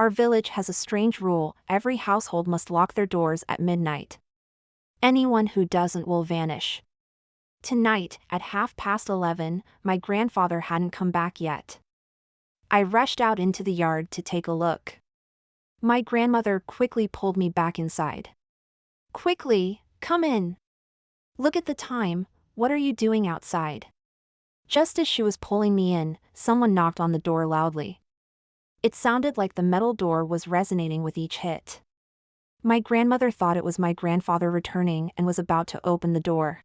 Our village has a strange rule: every household must lock their doors at midnight. Anyone who doesn't will vanish. Tonight, at 11:30, my grandfather hadn't come back yet. I rushed out into the yard to take a look. My grandmother quickly pulled me back inside. "Quickly, come in. Look at the time, what are you doing outside?" Just as she was pulling me in, someone knocked on the door loudly. It sounded like the metal door was resonating with each hit. My grandmother thought it was my grandfather returning and was about to open the door.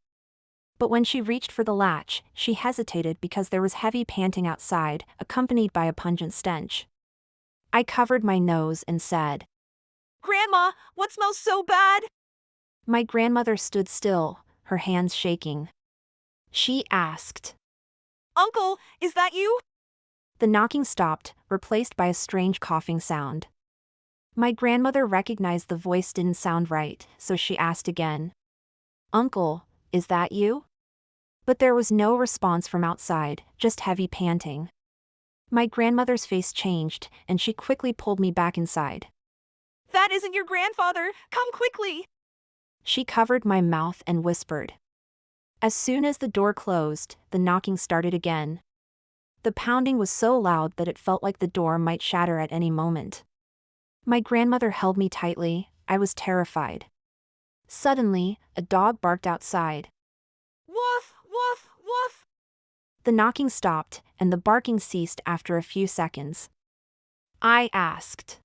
But when she reached for the latch, she hesitated because there was heavy panting outside, accompanied by a pungent stench. I covered my nose and said, "Grandma, what smells so bad?" My grandmother stood still, her hands shaking. She asked, "Uncle, is that you?" The knocking stopped, replaced by a strange coughing sound. My grandmother recognized the voice didn't sound right, so she asked again, "Uncle, is that you?" But there was no response from outside, just heavy panting. My grandmother's face changed, and she quickly pulled me back inside. "That isn't your grandfather, come quickly!" She covered my mouth and whispered. As soon as the door closed, the knocking started again. The pounding was so loud that it felt like the door might shatter at any moment. My grandmother held me tightly. I was terrified. Suddenly, a dog barked outside. "Woof, woof, woof!" The knocking stopped, and the barking ceased after a few seconds. I asked,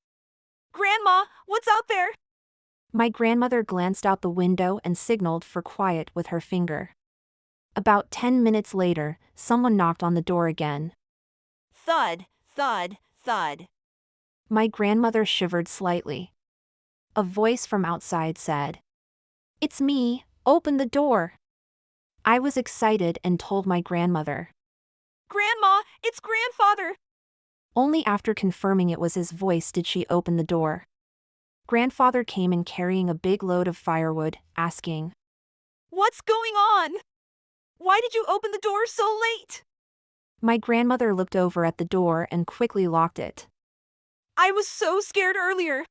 "Grandma, what's out there?" My grandmother glanced out the window and signaled for quiet with her finger. About 10 minutes later, someone knocked on the door again. Thud, thud, thud. My grandmother shivered slightly. A voice from outside said, "It's me, open the door." I was excited and told my grandmother. "Grandma, it's grandfather!" Only after confirming it was his voice did she open the door. Grandfather came in carrying a big load of firewood, asking, "What's going on? Why did you open the door so late?" My grandmother looked over at the door and quickly locked it. "I was so scared earlier.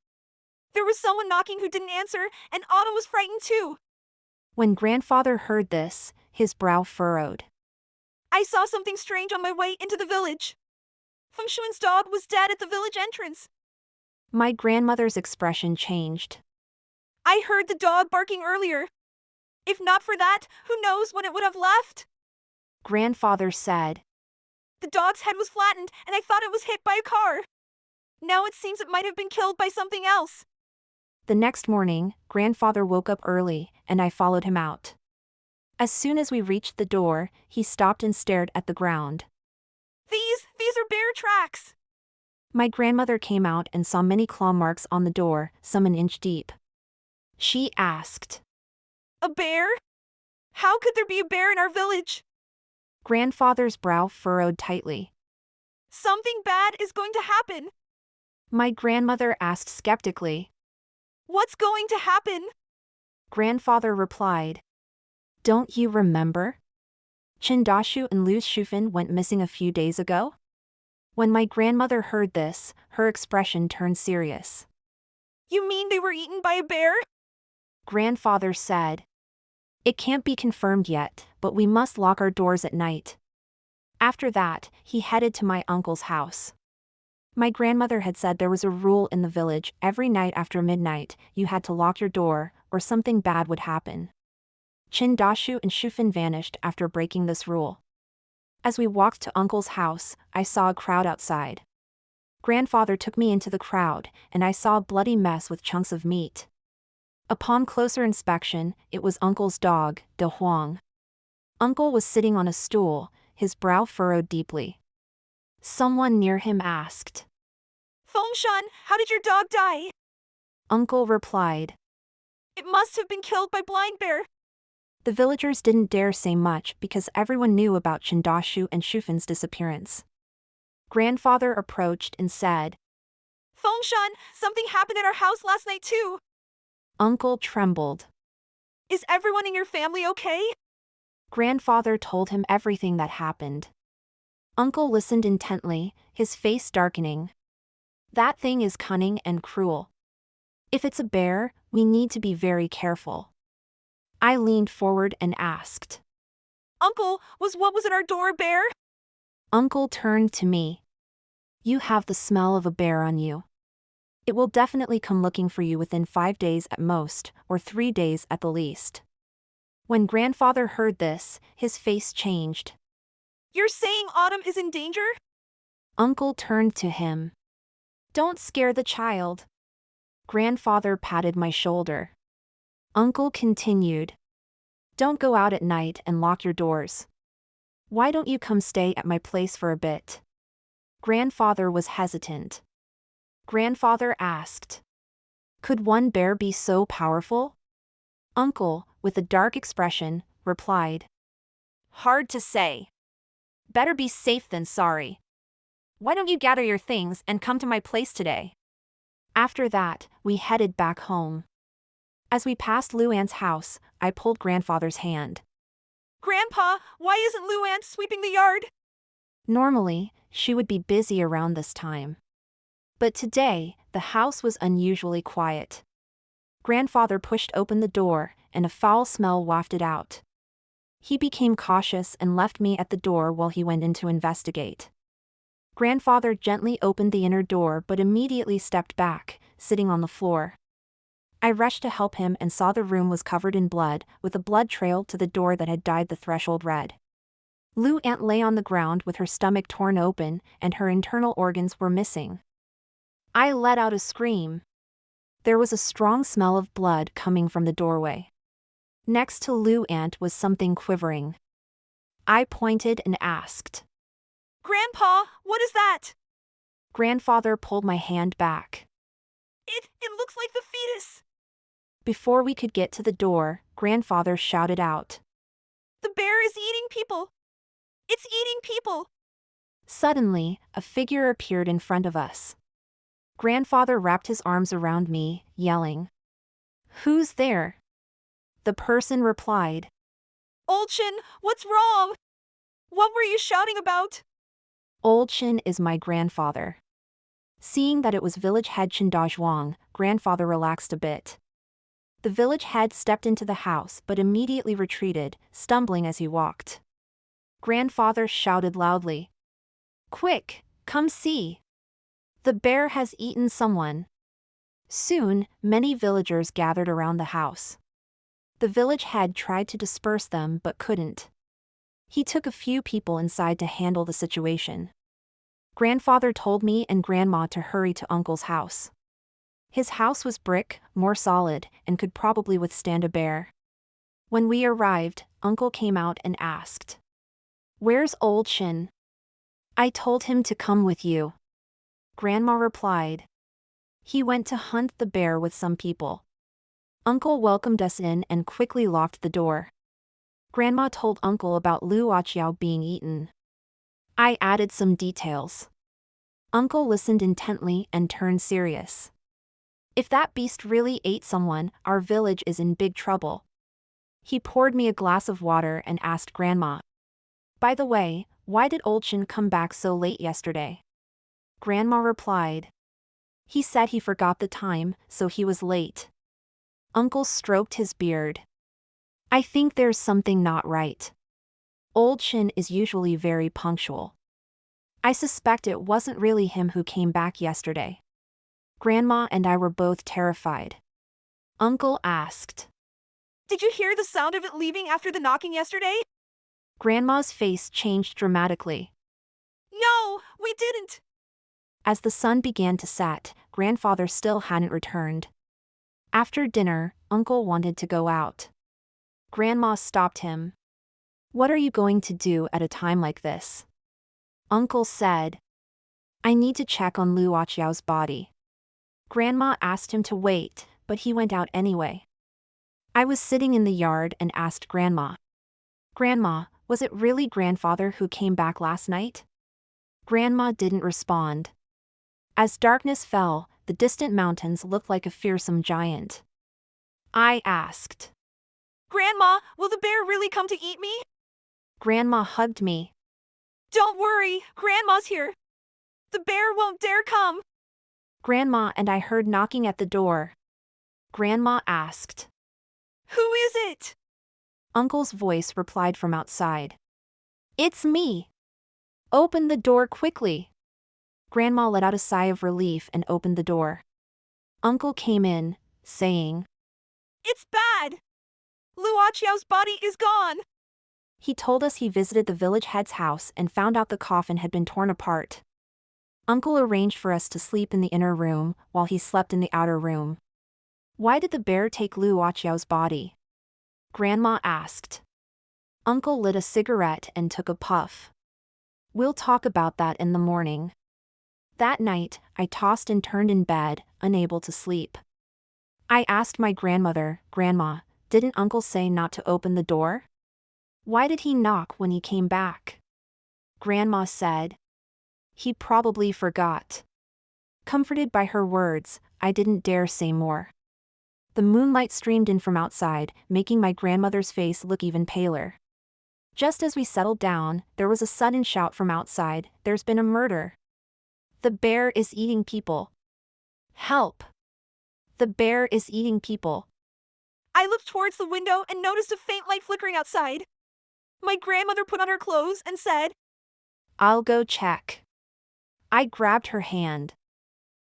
There was someone knocking who didn't answer, and Autumn was frightened too." When grandfather heard this, his brow furrowed. "I saw something strange on my way into the village. Feng Shuan's dog was dead at the village entrance. My grandmother's expression changed. I heard the dog barking earlier. If not for that, who knows when it would have left?" Grandfather said, "The dog's head was flattened, and I thought it was hit by a car. Now it seems it might have been killed by something else." The next morning, grandfather woke up early, and I followed him out. As soon as we reached the door, he stopped and stared at the ground. These are bear tracks." My grandmother came out and saw many claw marks on the door, some an inch deep. She asked, "A bear? How could there be a bear in our village?" Grandfather's brow furrowed tightly. "Something bad is going to happen." My grandmother asked skeptically. "What's going to happen?" Grandfather replied, "Don't you remember? Chindashu and Lu Shufan went missing a few days ago?" When my grandmother heard this, her expression turned serious. "You mean they were eaten by a bear?" Grandfather said, "It can't be confirmed yet, but we must lock our doors at night." After that, he headed to my uncle's house. My grandmother had said there was a rule in the village: every night after midnight, you had to lock your door, or something bad would happen. Chindashu and Shufan vanished after breaking this rule. As we walked to Uncle's house, I saw a crowd outside. Grandfather took me into the crowd, and I saw a bloody mess with chunks of meat. Upon closer inspection, it was Uncle's dog, De Huang. Uncle was sitting on a stool, his brow furrowed deeply. Someone near him asked, "Fengshan, how did your dog die?" Uncle replied, "It must have been killed by blind bear." The villagers didn't dare say much because everyone knew about Chindashu and Shufan's disappearance. Grandfather approached and said, "Fengshan, something happened at our house last night too." Uncle trembled. "Is everyone in your family okay?" Grandfather told him everything that happened. Uncle listened intently, his face darkening. That thing is cunning and cruel. If it's a bear, we need to be very careful. I leaned forward and asked. Uncle, what was at our door, a bear? Uncle turned to me. You have the smell of a bear on you. It will definitely come looking for you within 5 days at most, or 3 days at the least. When grandfather heard this, his face changed. You're saying Autumn is in danger? Uncle turned to him. Don't scare the child. Grandfather patted my shoulder. Uncle continued. Don't go out at night and lock your doors. Why don't you come stay at my place for a bit? Grandfather was hesitant. Grandfather asked. Could one bear be so powerful? Uncle, with a dark expression, replied. Hard to say. Better be safe than sorry. Why don't you gather your things and come to my place today? After that, we headed back home. As we passed Luann's house, I pulled grandfather's hand. Grandpa, why isn't Luann sweeping the yard? Normally, she would be busy around this time. But today, the house was unusually quiet. Grandfather pushed open the door, and a foul smell wafted out. He became cautious and left me at the door while he went in to investigate. Grandfather gently opened the inner door but immediately stepped back, sitting on the floor. I rushed to help him and saw the room was covered in blood, with a blood trail to the door that had dyed the threshold red. Luann lay on the ground with her stomach torn open, and her internal organs were missing. I let out a scream. There was a strong smell of blood coming from the doorway. Next to Luann was something quivering. I pointed and asked. Grandpa, what is that? Grandfather pulled my hand back. It looks like the fetus. Before we could get to the door, grandfather shouted out. The bear is eating people. It's eating people. Suddenly, a figure appeared in front of us. Grandfather wrapped his arms around me, yelling. Who's there? The person replied. Old Shin, what's wrong? What were you shouting about? Old Shin is my grandfather. Seeing that it was village head Chin Dajwang, grandfather relaxed a bit. The village head stepped into the house but immediately retreated, stumbling as he walked. Grandfather shouted loudly. Quick, come see. The bear has eaten someone. Soon, many villagers gathered around the house. The village head tried to disperse them but couldn't. He took a few people inside to handle the situation. Grandfather told me and Grandma to hurry to Uncle's house. His house was brick, more solid, and could probably withstand a bear. When we arrived, Uncle came out and asked. Where's Old Shin? I told him to come with you. Grandma replied. He went to hunt the bear with some people. Uncle welcomed us in and quickly locked the door. Grandma told Uncle about Lu Achiao being eaten. I added some details. Uncle listened intently and turned serious. If that beast really ate someone, our village is in big trouble. He poured me a glass of water and asked Grandma. By the way, why did Old Shin come back so late yesterday? Grandma replied. He said he forgot the time, so he was late. Uncle stroked his beard. I think there's something not right. Old Shin is usually very punctual. I suspect it wasn't really him who came back yesterday. Grandma and I were both terrified. Uncle asked. Did you hear the sound of it leaving after the knocking yesterday? Grandma's face changed dramatically. No, we didn't. As the sun began to set, grandfather still hadn't returned. After dinner, Uncle wanted to go out. Grandma stopped him. What are you going to do at a time like this? Uncle said. I need to check on Lu Achiao's body. Grandma asked him to wait, but he went out anyway. I was sitting in the yard and asked Grandma. Grandma, was it really grandfather who came back last night? Grandma didn't respond. As darkness fell, the distant mountains looked like a fearsome giant. I asked. Grandma, will the bear really come to eat me? Grandma hugged me. Don't worry, Grandma's here. The bear won't dare come. Grandma and I heard knocking at the door. Grandma asked. Who is it? Uncle's voice replied from outside. It's me. Open the door quickly. Grandma let out a sigh of relief and opened the door. Uncle came in, saying, It's bad. Luachiao's body is gone. He told us he visited the village head's house and found out the coffin had been torn apart. Uncle arranged for us to sleep in the inner room while he slept in the outer room. Why did the bear take Luachiao's body? Grandma asked. Uncle lit a cigarette and took a puff. We'll talk about that in the morning. That night, I tossed and turned in bed, unable to sleep. I asked my grandmother, Grandma, didn't Uncle say not to open the door? Why did he knock when he came back? Grandma said. He probably forgot. Comforted by her words, I didn't dare say more. The moonlight streamed in from outside, making my grandmother's face look even paler. Just as we settled down, there was a sudden shout from outside, There's been a murder. The bear is eating people. Help! The bear is eating people. I looked towards the window and noticed a faint light flickering outside. My grandmother put on her clothes and said, I'll go check. I grabbed her hand.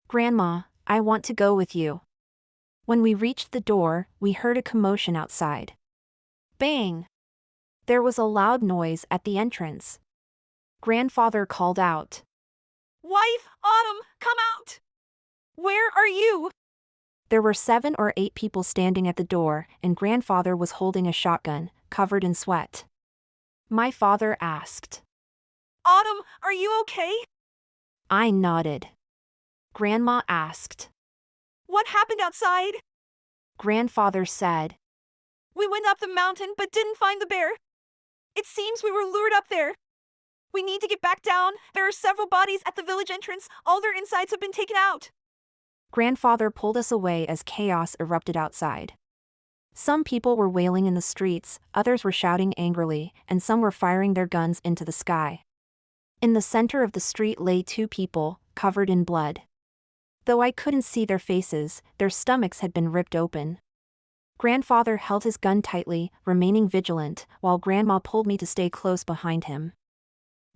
Grandma, I want to go with you. When we reached the door, we heard a commotion outside. Bang! There was a loud noise at the entrance. Grandfather called out. Wife, Autumn, come out! Where are you? There were 7 or 8 people standing at the door, and Grandfather was holding a shotgun, covered in sweat. My father asked. Autumn, are you okay? I nodded. Grandma asked. What happened outside? Grandfather said. We went up the mountain but didn't find the bear. It seems we were lured up there. We need to get back down. There are several bodies at the village entrance. All their insides have been taken out. Grandfather pulled us away as chaos erupted outside. Some people were wailing in the streets, others were shouting angrily, and some were firing their guns into the sky. In the center of the street lay 2 people, covered in blood. Though I couldn't see their faces, their stomachs had been ripped open. Grandfather held his gun tightly, remaining vigilant, while Grandma pulled me to stay close behind him.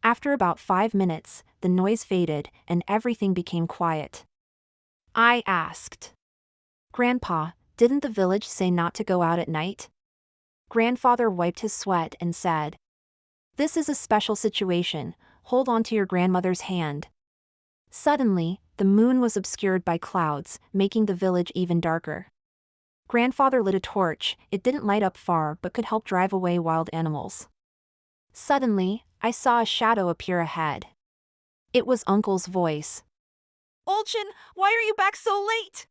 After about 5 minutes, the noise faded and everything became quiet. I asked. Grandpa, didn't the village say not to go out at night? Grandfather wiped his sweat and said. This is a special situation, hold on to your grandmother's hand. Suddenly, the moon was obscured by clouds, making the village even darker. Grandfather lit a torch, it didn't light up far but could help drive away wild animals. Suddenly, I saw a shadow appear ahead. It was Uncle's voice. Olchin, why are you back so late?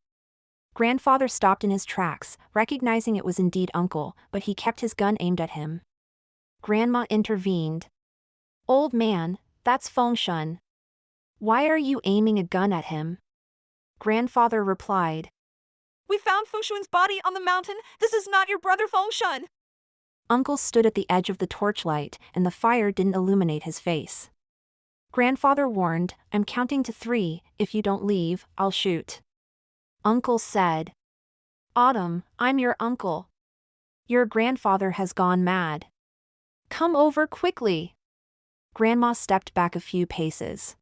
Grandfather stopped in his tracks, recognizing it was indeed Uncle, but he kept his gun aimed at him. Grandma intervened. Old man, that's Fengshun. Why are you aiming a gun at him? Grandfather replied. We found Fengshun's body on the mountain. This is not your brother Fengshun. Uncle stood at the edge of the torchlight, and the fire didn't illuminate his face. Grandfather warned, I'm counting to 3, if you don't leave, I'll shoot. Uncle said. Autumn, I'm your uncle. Your grandfather has gone mad. Come over quickly. Grandma stepped back a few paces.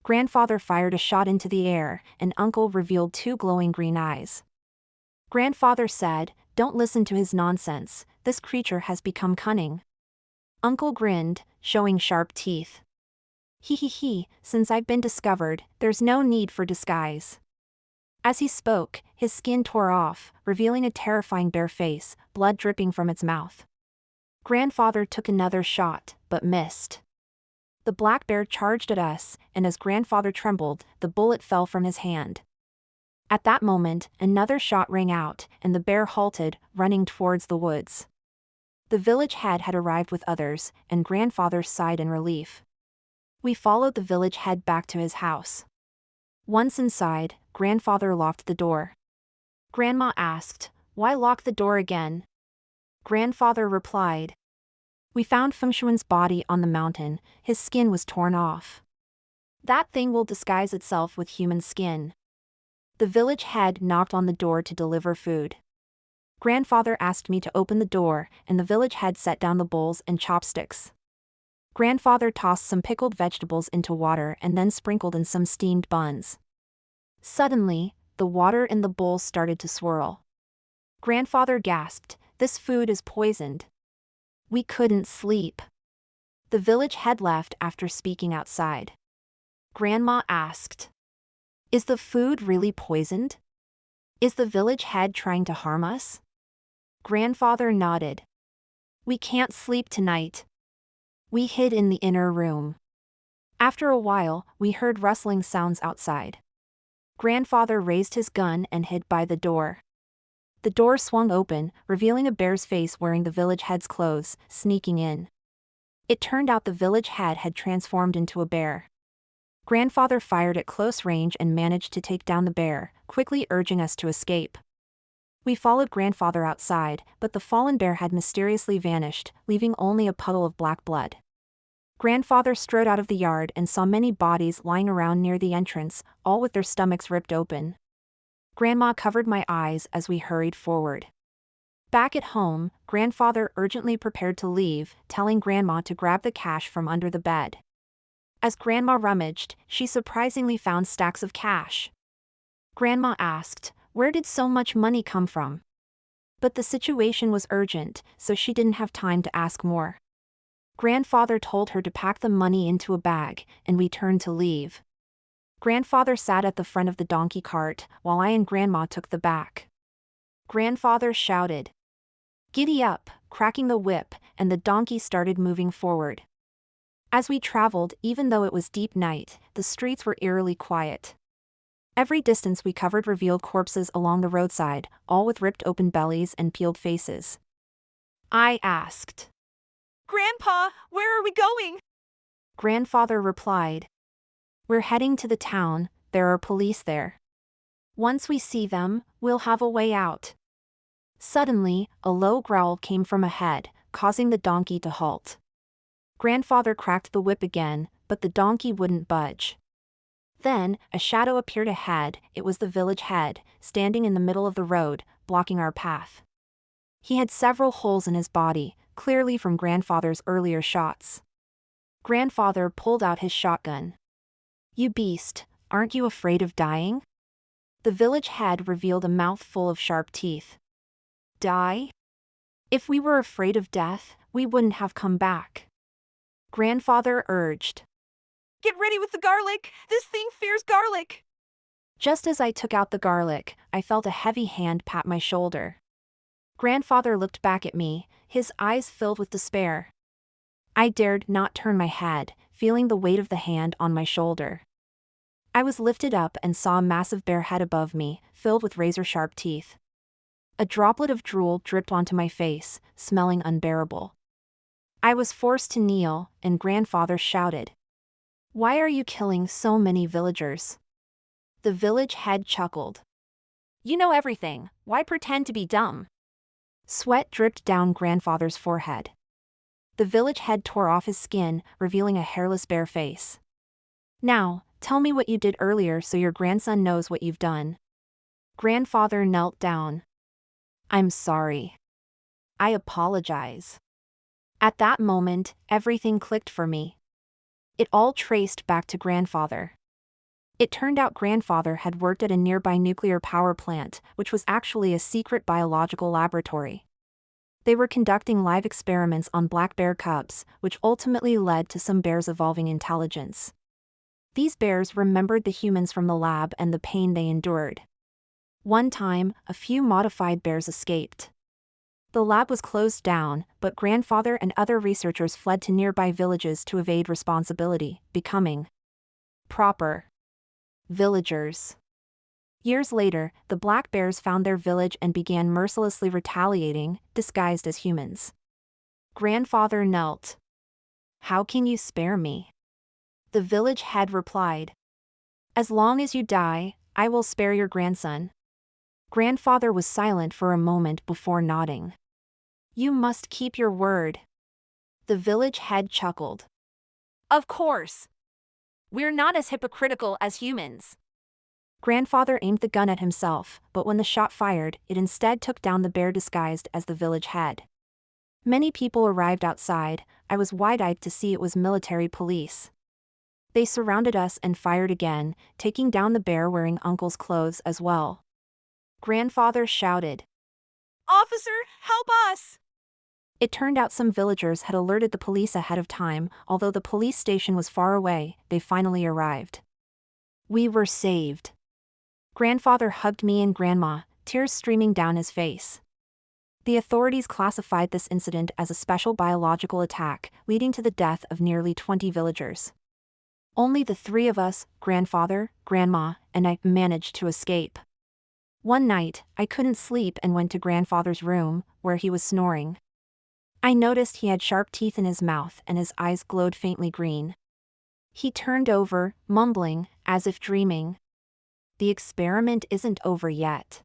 Grandfather fired a shot into the air, and Uncle revealed 2 glowing green eyes. Grandfather said, Don't listen to his nonsense, this creature has become cunning. Uncle grinned, showing sharp teeth. He, since I've been discovered, there's no need for disguise. As he spoke, his skin tore off, revealing a terrifying bare face, blood dripping from its mouth. Grandfather took another shot, but missed. The black bear charged at us, and as Grandfather trembled, the bullet fell from his hand. At that moment, another shot rang out, and the bear halted, running towards the woods. The village head had arrived with others, and Grandfather sighed in relief. We followed the village head back to his house. Once inside, Grandfather locked the door. Grandma asked, Why lock the door again? Grandfather replied. We found Fengshun's body on the mountain, his skin was torn off. That thing will disguise itself with human skin. The village head knocked on the door to deliver food. Grandfather asked me to open the door, and the village head set down the bowls and chopsticks. Grandfather tossed some pickled vegetables into water and then sprinkled in some steamed buns. Suddenly, the water in the bowl started to swirl. Grandfather gasped, "This food is poisoned." We couldn't sleep. The village head left after speaking outside. Grandma asked, "Is the food really poisoned? Is the village head trying to harm us?" Grandfather nodded. "We can't sleep tonight." We hid in the inner room. After a while, we heard rustling sounds outside. Grandfather raised his gun and hid by the door. The door swung open, revealing a bear's face wearing the village head's clothes, sneaking in. It turned out the village head had transformed into a bear. Grandfather fired at close range and managed to take down the bear, quickly urging us to escape. We followed Grandfather outside, but the fallen bear had mysteriously vanished, leaving only a puddle of black blood. Grandfather strode out of the yard and saw many bodies lying around near the entrance, all with their stomachs ripped open. Grandma covered my eyes as we hurried forward. Back at home, Grandfather urgently prepared to leave, telling Grandma to grab the cash from under the bed. As Grandma rummaged, she surprisingly found stacks of cash. Grandma asked, "Where did so much money come from?" But the situation was urgent, so she didn't have time to ask more. Grandfather told her to pack the money into a bag, and we turned to leave. Grandfather sat at the front of the donkey cart, while I and Grandma took the back. Grandfather shouted, "Giddy up," cracking the whip, and the donkey started moving forward. As we traveled, even though it was deep night, the streets were eerily quiet. Every distance we covered revealed corpses along the roadside, all with ripped open bellies and peeled faces. I asked, Grandpa, where are we going? Grandfather replied, "We're heading to the town, there are police there. Once we see them, we'll have a way out." Suddenly, a low growl came from ahead, causing the donkey to halt. Grandfather cracked the whip again, but the donkey wouldn't budge. Then, a shadow appeared ahead. It was the village head, standing in the middle of the road, blocking our path. He had several holes in his body, clearly from Grandfather's earlier shots. Grandfather pulled out his shotgun. "You beast, aren't you afraid of dying?" The village head revealed a mouth full of sharp teeth. "Die? If we were afraid of death, we wouldn't have come back." Grandfather urged. Get ready with the garlic! This thing fears garlic! Just as I took out the garlic, I felt a heavy hand pat my shoulder. Grandfather looked back at me, his eyes filled with despair. I dared not turn my head, feeling the weight of the hand on my shoulder. I was lifted up and saw a massive bear head above me, filled with razor-sharp teeth. A droplet of drool dripped onto my face, smelling unbearable. I was forced to kneel, and Grandfather shouted, "Why are you killing so many villagers?" The village head chuckled. "You know everything, why pretend to be dumb?" Sweat dripped down Grandfather's forehead. The village head tore off his skin, revealing a hairless bare face. "Now, tell me what you did earlier so your grandson knows what you've done." Grandfather knelt down. "I'm sorry. I apologize." At that moment, everything clicked for me. It all traced back to Grandfather. It turned out Grandfather had worked at a nearby nuclear power plant, which was actually a secret biological laboratory. They were conducting live experiments on black bear cubs, which ultimately led to some bears evolving intelligence. These bears remembered the humans from the lab and the pain they endured. One time, a few modified bears escaped. The lab was closed down, but Grandfather and other researchers fled to nearby villages to evade responsibility, becoming proper villagers. Years later, the black bears found their village and began mercilessly retaliating, disguised as humans. Grandfather knelt. "How can you spare me?" The village head replied, "As long as you die, I will spare your grandson." Grandfather was silent for a moment before nodding. "You must keep your word." The village head chuckled. "Of course. We're not as hypocritical as humans." Grandfather aimed the gun at himself, but when the shot fired, it instead took down the bear disguised as the village head. Many people arrived outside. I was wide-eyed to see it was military police. They surrounded us and fired again, taking down the bear wearing Uncle's clothes as well. Grandfather shouted, Officer, help us! It turned out some villagers had alerted the police ahead of time. Although the police station was far away, they finally arrived. We were saved. Grandfather hugged me and Grandma, tears streaming down his face. The authorities classified this incident as a special biological attack, leading to the death of nearly 20 villagers. Only the three of us, Grandfather, Grandma, and I, managed to escape. One night, I couldn't sleep and went to Grandfather's room, where he was snoring. I noticed he had sharp teeth in his mouth and his eyes glowed faintly green. He turned over, mumbling, as if dreaming. The experiment isn't over yet.